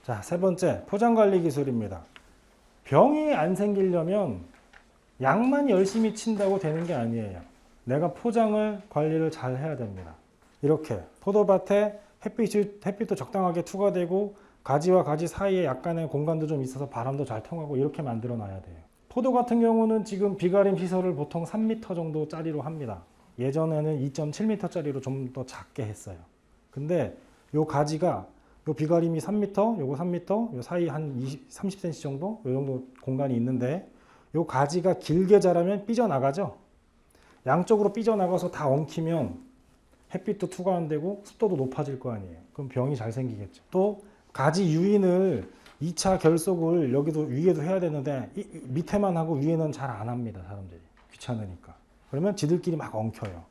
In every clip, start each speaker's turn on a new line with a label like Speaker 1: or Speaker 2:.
Speaker 1: 자, 세 번째, 포장관리 기술입니다. 병이 안 생기려면 약만 열심히 친다고 되는 게 아니에요. 내가 포장을 관리를 잘 해야 됩니다. 이렇게 포도밭에 햇빛도 적당하게 투과되고 가지와 가지 사이에 약간의 공간도 좀 있어서 바람도 잘 통하고 이렇게 만들어 놔야 돼요. 포도 같은 경우는 지금 비가림 시설을 보통 3m 정도짜리로 합니다. 예전에는 2.7m짜리로 좀 더 작게 했어요. 근데 요 가지가 요 비가림이 3m, 요거 3m, 요 사이 한 30cm 정도? 요 정도 공간이 있는데 요 가지가 길게 자라면 삐져나가죠. 양쪽으로 삐져나가서 다 엉키면 햇빛도 투과 안 되고 습도도 높아질 거 아니에요. 그럼 병이 잘 생기겠죠. 또 가지 유인을 2차 결속을 여기도 위에도 해야 되는데 밑에만 하고 위에는 잘 안 합니다. 사람들이 귀찮으니까. 그러면 지들끼리 막 엉켜요.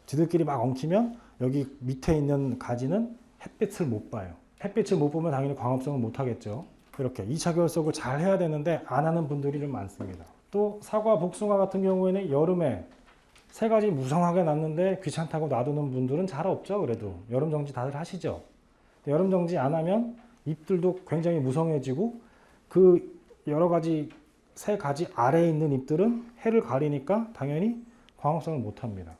Speaker 1: 지들끼리 막 엉키면 여기 밑에 있는 가지는 햇빛을 못 봐요. 햇빛을 못 보면 당연히 광합성을 못 하겠죠. 이렇게 2차 결속을 잘 해야 되는데 안 하는 분들이 좀 많습니다. 또 사과, 복숭아 같은 경우에는 여름에 세 가지 무성하게 났는데 귀찮다고 놔두는 분들은 잘 없죠. 그래도 여름 정지 다들 하시죠. 여름 정지 안 하면 잎들도 굉장히 무성해지고 그 여러 가지 세 가지 아래에 있는 잎들은 해를 가리니까 당연히 광합성을 못 합니다.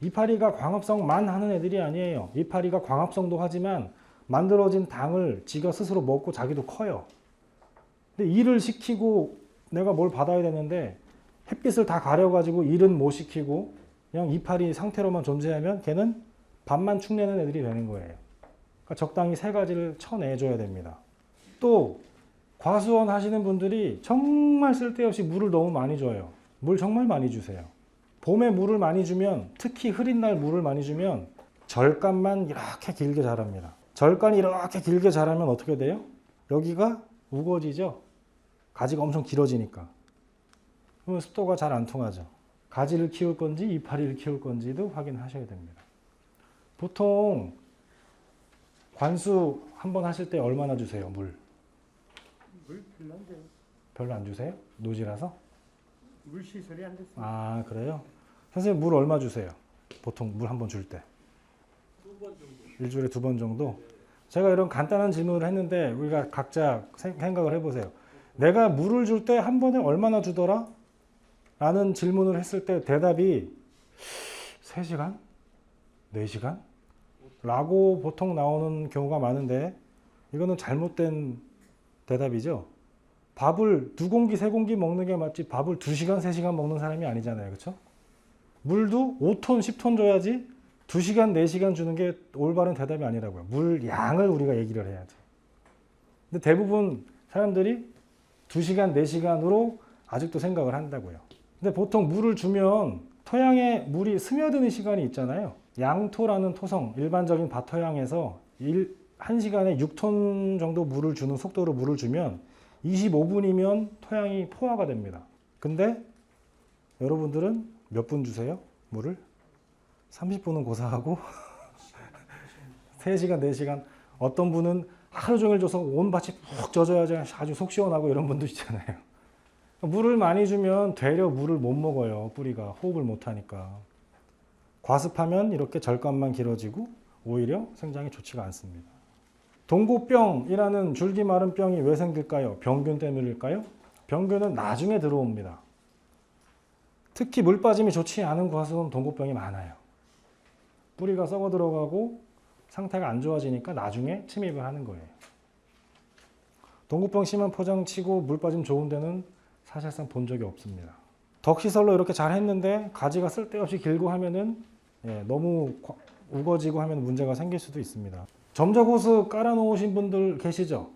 Speaker 1: 이파리가 광합성만 하는 애들이 아니에요. 이파리가 광합성도 하지만 만들어진 당을 지가 스스로 먹고 자기도 커요. 근데 일을 시키고 내가 뭘 받아야 되는데 햇빛을 다 가려가지고 일은 못 시키고 그냥 이파리 상태로만 존재하면 걔는 밥만 축내는 애들이 되는 거예요. 그러니까 적당히 세 가지를 쳐내줘야 됩니다. 또 과수원 하시는 분들이 정말 쓸데없이 물을 너무 많이 줘요. 물 정말 많이 주세요. 봄에 물을 많이 주면, 특히 흐린 날 물을 많이 주면 절간만 이렇게 길게 자랍니다. 절간이 이렇게 길게 자라면 어떻게 돼요? 여기가 우거지죠. 가지가 엄청 길어지니까. 그러면 습도가 잘 안 통하죠. 가지를 키울 건지 이파리를 키울 건지도 확인하셔야 됩니다. 보통 관수 한번 하실 때 얼마나 주세요? 물
Speaker 2: 별론데
Speaker 1: 별로 안 주세요? 노지라서?
Speaker 2: 물 시설이 안 됐어요.
Speaker 1: 아, 그래요? 선생님 물 얼마 주세요? 보통 물 한 번 줄 때.
Speaker 2: 2번 정도.
Speaker 1: 일주일에 2번 정도? 제가 이런 간단한 질문을 했는데 우리가 각자 생각을 해보세요. 내가 물을 줄 때 한 번에 얼마나 주더라? 라는 질문을 했을 때 대답이 3시간? 4시간? 라고 보통 나오는 경우가 많은데 이거는 잘못된 대답이죠. 밥을 2공기, 3공기 먹는 게 맞지 밥을 2시간, 3시간 먹는 사람이 아니잖아요. 그렇죠? 물도 5톤, 10톤 줘야지 2시간, 4시간 주는 게 올바른 대답이 아니라고요. 물 양을 우리가 얘기를 해야죠. 근데 대부분 사람들이 2시간, 4시간으로 아직도 생각을 한다고요. 근데 보통 물을 주면 토양에 물이 스며드는 시간이 있잖아요. 양토라는 토성, 일반적인 밭토양에서 1시간에 6톤 정도 물을 주는 속도로 물을 주면 25분이면 토양이 포화가 됩니다. 근데 여러분들은 몇 분 주세요? 물을? 30분은 고사하고 3시간, 4시간 어떤 분은 하루 종일 줘서 온 밭이 푹 젖어야지 아주 속 시원하고 이런 분도 있잖아요. 물을 많이 주면 되려 물을 못 먹어요. 뿌리가 호흡을 못 하니까. 과습하면 이렇게 절간만 길어지고 오히려 생장이 좋지가 않습니다. 동고병이라는 줄기 마른 병이 왜 생길까요? 병균 때문일까요? 병균은 나중에 들어옵니다. 특히 물 빠짐이 좋지 않은 과수원 동고병이 많아요. 뿌리가 썩어 들어가고 상태가 안 좋아지니까 나중에 침입을 하는 거예요. 동고병 심한 포장치고 물 빠짐 좋은 데는 사실상 본 적이 없습니다. 덕시설로 이렇게 잘 했는데 가지가 쓸데없이 길고 하면은 너무 우거지고 하면 문제가 생길 수도 있습니다. 점적호스 깔아놓으신 분들 계시죠?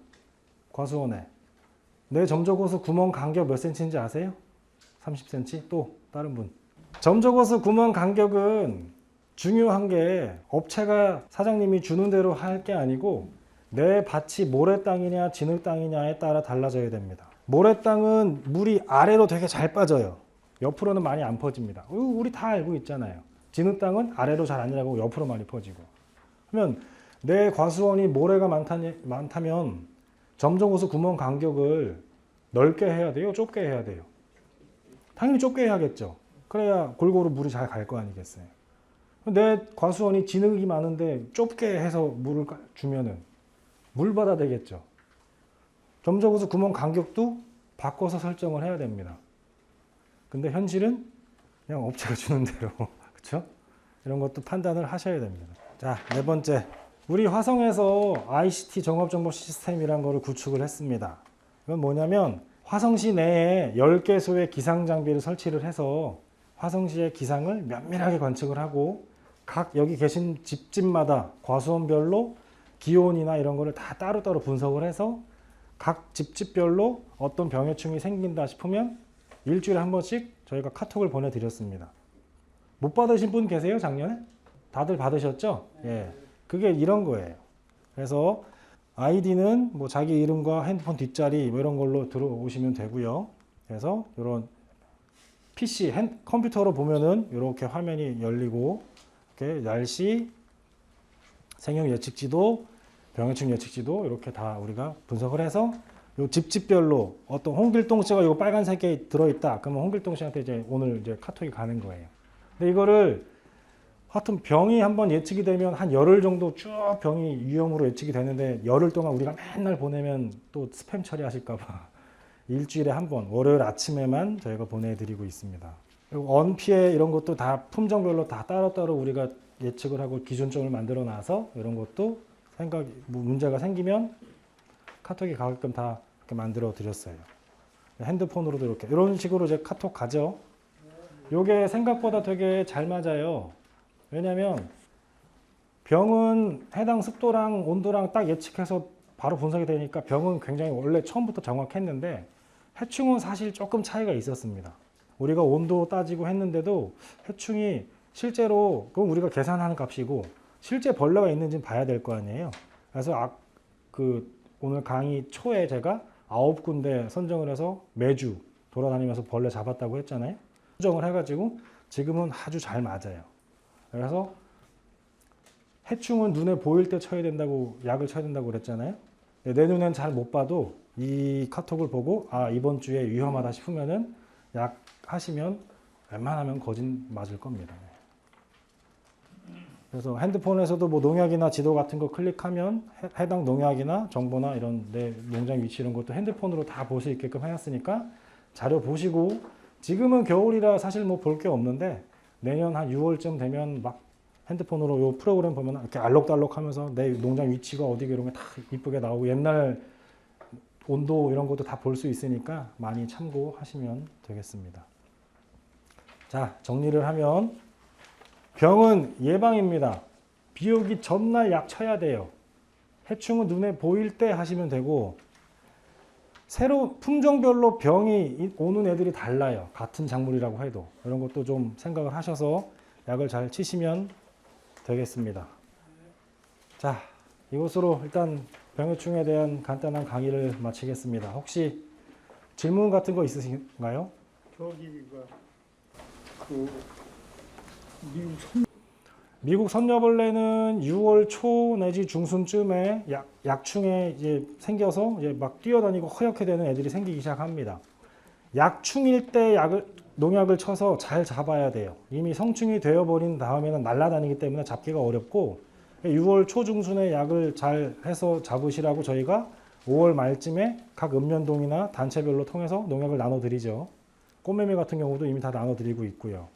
Speaker 1: 과수원에. 내 점적호스 구멍 간격 몇 cm인지 아세요? 30cm? 또 다른 분. 점적호스 구멍 간격은 중요한 게 업체가 사장님이 주는 대로 할 게 아니고 내 밭이 모래 땅이냐 진흙 땅이냐에 따라 달라져야 됩니다. 모래 땅은 물이 아래로 되게 잘 빠져요. 옆으로는 많이 안 퍼집니다. 우리 다 알고 있잖아요. 진흙 땅은 아래로 잘 안 나가고 옆으로 많이 퍼지고. 그러면 내 과수원이 모래가 많다면 점적호스 구멍 간격을 넓게 해야 돼요? 좁게 해야 돼요? 당연히 좁게 해야겠죠. 그래야 골고루 물이 잘 갈 거 아니겠어요. 내 과수원이 진흙이 많은데 좁게 해서 물을 주면은 물받아 되겠죠. 점적우수 구멍 간격도 바꿔서 설정을 해야 됩니다. 근데 현실은 그냥 업체가 주는 대로 그렇죠? 이런 것도 판단을 하셔야 됩니다. 자, 네 번째. 우리 화성에서 ICT 종합정보 시스템이라는 것을 구축을 했습니다. 이건 뭐냐면 화성시 내에 10개소의 기상 장비를 설치를 해서 화성시의 기상을 면밀하게 관측을 하고 각 여기 계신 집집마다 과수원별로 기온이나 이런 거를 다 따로따로 분석을 해서 각 집집별로 어떤 병해충이 생긴다 싶으면 일주일에 한 번씩 저희가 카톡을 보내드렸습니다. 못 받으신 분 계세요? 작년에? 다들 받으셨죠? 예. 그게 이런 거예요. 그래서 아이디는 뭐 자기 이름과 핸드폰 뒷자리 뭐 이런 걸로 들어오시면 되고요. 그래서 이런 PC, 컴퓨터로 보면은 이렇게 화면이 열리고 이렇게 날씨, 생형 예측지도, 병해충 예측지도 이렇게 다 우리가 분석을 해서 요 집집별로 어떤 홍길동 씨가 요 빨간색에 들어있다. 그러면 홍길동 씨한테 이제 오늘 이제 카톡이 가는 거예요. 근데 이거를 하여튼 병이 한번 예측이 되면 한 열흘 정도 쭉 병이 위험으로 예측이 되는데 열흘 동안 우리가 맨날 보내면 또 스팸 처리하실까봐 일주일에 한 번 월요일 아침에만 저희가 보내드리고 있습니다. 그리고 언피해 이런 것도 다 품종별로 다 따로따로 우리가 예측을 하고 기준점을 만들어 놔서 이런 것도 문제가 생기면 카톡이 가게끔 다 이렇게 만들어 드렸어요. 핸드폰으로도 이렇게 이런 식으로 이제 카톡 가죠. 요게 생각보다 되게 잘 맞아요. 왜냐면 병은 해당 습도랑 온도랑 딱 예측해서 바로 분석이 되니까 병은 굉장히 원래 처음부터 정확했는데 해충은 사실 조금 차이가 있었습니다. 우리가 온도 따지고 했는데도 해충이 실제로 그건 우리가 계산하는 값이고 실제 벌레가 있는지는 봐야 될 거 아니에요. 그래서 오늘 강의 초에 제가 9군데 선정을 해서 매주 돌아다니면서 벌레 잡았다고 했잖아요. 수정을 해가지고 지금은 아주 잘 맞아요. 그래서 해충은 눈에 보일 때 쳐야 된다고 약을 쳐야 된다고 그랬잖아요. 내 눈엔 잘 못 봐도 이 카톡을 보고 이번 주에 위험하다 싶으면은 약 하시면 웬만하면 거진 맞을 겁니다. 그래서 핸드폰에서도 뭐 농약이나 지도 같은 거 클릭하면 해당 농약이나 정보나 이런 내 농장 위치 이런 것도 핸드폰으로 다 볼 수 있게끔 해놨으니까 자료 보시고 지금은 겨울이라 사실 뭐 볼 게 없는데 내년 한 6월쯤 되면 막 핸드폰으로 요 프로그램 보면 이렇게 알록달록 하면서 내 농장 위치가 어디 이런 게 다 이쁘게 나오고 옛날 온도 이런 것도 다 볼 수 있으니까 많이 참고하시면 되겠습니다. 자, 정리를 하면 병은 예방입니다. 비 오기 전날 약 쳐야 돼요. 해충은 눈에 보일 때 하시면 되고 품종별로 병이 오는 애들이 달라요. 같은 작물이라고 해도 이런 것도 좀 생각을 하셔서 약을 잘 치시면 되겠습니다. 자, 이것으로 일단 병해충에 대한 간단한 강의를 마치겠습니다. 혹시 질문 같은 거 있으신가요?
Speaker 2: 저기가 그
Speaker 1: 미국 선녀벌레는 6월 초 내지 중순쯤에 약충에 이제 생겨서 이제 막 뛰어다니고 허옇게 되는 애들이 생기기 시작합니다. 약충일 때 농약을 쳐서 잘 잡아야 돼요. 이미 성충이 되어버린 다음에는 날아다니기 때문에 잡기가 어렵고 6월 초중순에 약을 잘 해서 잡으시라고 저희가 5월 말쯤에 각 읍면동이나 단체별로 통해서 농약을 나눠드리죠. 꽃매미 같은 경우도 이미 다 나눠드리고 있고요.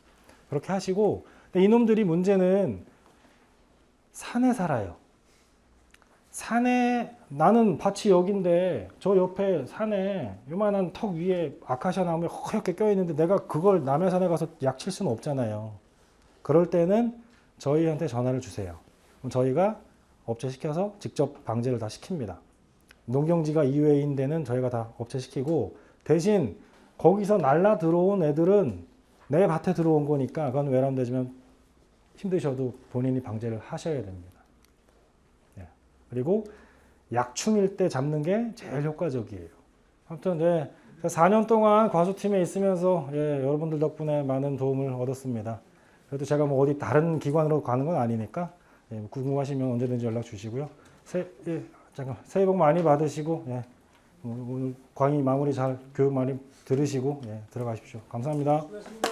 Speaker 1: 그렇게 하시고 근데 이놈들이 문제는 산에 살아요. 산에 나는 밭이 여긴데 저 옆에 산에 요만한 턱 위에 아카시아 나무에 허옇게 껴있는데 내가 그걸 남의 산에 가서 약 칠 수는 없잖아요. 그럴 때는 저희한테 전화를 주세요. 그럼 저희가 업체 시켜서 직접 방제를 다 시킵니다. 농경지가 이외인 데는 저희가 다 업체 시키고 대신 거기서 날라 들어온 애들은 내 밭에 들어온 거니까 그건 외람되지만 힘드셔도 본인이 방제를 하셔야 됩니다. 예. 그리고 약충일 때 잡는 게 제일 효과적이에요. 아무튼 4년 동안 과수팀에 있으면서 여러분들 덕분에 많은 도움을 얻었습니다. 그래도 제가 뭐 어디 다른 기관으로 가는 건 아니니까 궁금하시면 언제든지 연락 주시고요. 새해 복 많이 받으시고 오늘 강의 마무리 잘 교육 많이 들으시고 들어가십시오. 감사합니다.
Speaker 2: 수고하셨습니다.